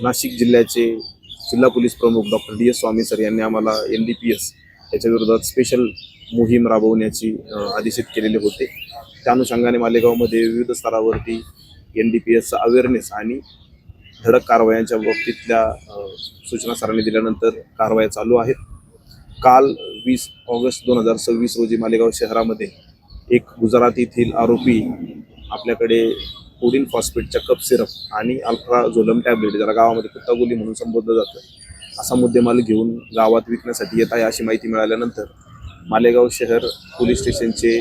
नाशिक जिल्ह्याचे जिल्हा पोलीस प्रमुख डॉक्टर डी एस स्वामी सर यांनी आम्हाला NDPS याच्या विरोधात स्पेशल मोहीम राबवण्याची आदेशित केलेले होते. त्या अनुषंगाने मालेगावमध्ये विविध स्तरावरती NDPSचा अवेअरनेस आणि धडक कारवायांच्या बाबतीतल्या सूचना सरांनी दिल्यानंतर कारवाया चालू आहेत. काल 20 ऑगस्ट 2026 रोजी मालेगाव शहरामध्ये एक गुजरात येथील आरोपी आपल्याकडे कोडिन फॉस्फेटच्या कप सिरप आणि अल्ट्राझोलम टॅबलेट, ज्याला गावामध्ये कुत्तागोली म्हणून संबोधलं जातं, असा मुद्देमाल घेऊन गावात विकण्यासाठी येत आहे अशी माहिती मिळाल्यानंतर मालेगाव शहर पोलीस स्टेशनचे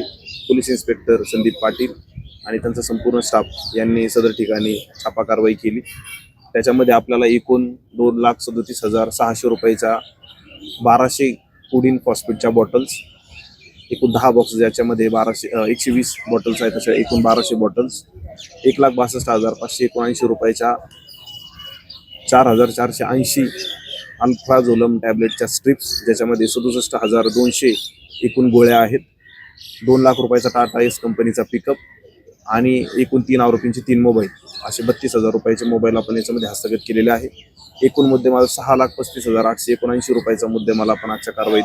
पोलीस इन्स्पेक्टर संदीप पाटील आणि त्यांचा संपूर्ण स्टाफ यांनी सदर ठिकाणी छापा कारवाई केली. त्याच्यामध्ये आपल्याला एकूण 2,37,600 रुपयाच्या 1200 कोडिन फॉस्फेटच्या बॉटल्स, एकूण 10 बॉक्स, ज्याच्यामध्ये 120 बॉटल्स आहेत, तशा एकूण 1200 बॉटल्स, 1,62,579 रुपयाच्या 4,480 अल्ट्राझोलम टॅबलेटच्या स्ट्रिप्स, ज्याच्यामध्ये 67,200 एकूण गोळ्या आहेत, 2 लाख रुपयाचा टाटा एस कंपनीचा पिकअप आणि एकूण 3 आरोपींचे 3 मोबाईल, असे 32,000 रुपयाचे मोबाईल आपण याच्यामध्ये हस्तगत केलेले आहे. एकूण मुद्देमाल 6,35,879 रुपयाचा मुद्देमाल आपण आजच्या कारवाईत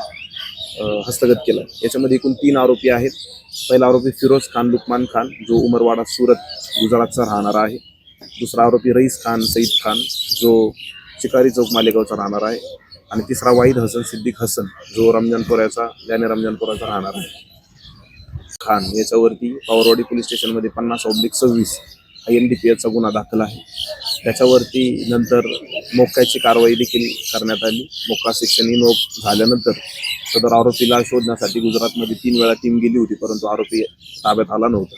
हस्तगत केला. याच्यामध्ये एकूण 3 आरोपी आहेत. पहिला आरोपी फिरोज खान लुकमान खान, जो उमरवाडा सुरत गुजरातचा राहणारा आहे. दुसरा आरोपी रईस खान सईद खान, जो शिकारी चौक मालेगावचा राहणार आहे. आणि तिसरा वाहिद हसन सिद्दीक हसन, जो रमजानपुऱ्याचा राहणार आहे. खान याच्यावरती पावरवाडी पोलीस स्टेशनमध्ये 50/26 हा NDPSचा गुन्हा दाखल आहे. त्याच्यावरती नंतर मोक्याची कारवाई देखील करण्यात आली. मोक्का सेक्शन इन्व्होक झाल्यानंतर सदर आरोपीला शोधण्यासाठी गुजरातमध्ये 3 वेळा टीम गेली होती, परंतु आरोपी ताब्यात आला नव्हता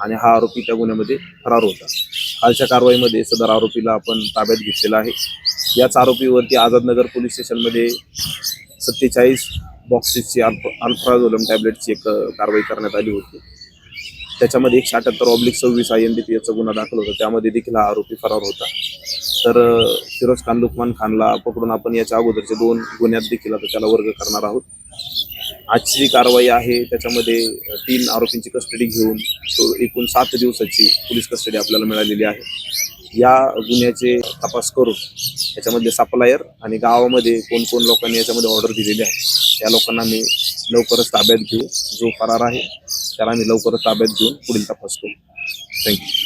आणि हा आरोपी त्या गुन्ह्यामध्ये फरार होता. कालच्या कारवाईमध्ये सदर आरोपीला आपण ताब्यात घेतलेला आहे. याच आरोपीवरती आझादनगर पोलीस स्टेशनमध्ये 47 बॉक्सेसची अल्ट्राझोलम टॅबलेटची एक कारवाई करण्यात आली होती. त्याच्यामध्ये 178/26 हा NDPSचा गुन्हा दाखल होता. त्यामध्ये देखील हा आरोपी फरार होता. तर फिरोज खान लुकमान खानला पकडून आपण याच्या अगोदरच्या 2 गुन्ह्यात देखील आता त्याला वर्ग करणार आहोत. आजची जी कारवाई आहे त्याच्यामध्ये 3 आरोपींची कस्टडी घेऊन एकूण 7 दिवसाची पोलीस कस्टडी आपल्याला मिळालेली आहे. या गुन्ह्याचे तपास करून याच्यामध्ये सप्लायर आणि गावामध्ये कोण लोकांनी याच्यामध्ये ऑर्डर दिलेली आहे, त्या लोकांना मी लवकरच ताब्यात घेऊ. जो फरार आहे त्याला मी लवकरच ताब्यात घेऊन पुढील तपास करू. थँक्यू.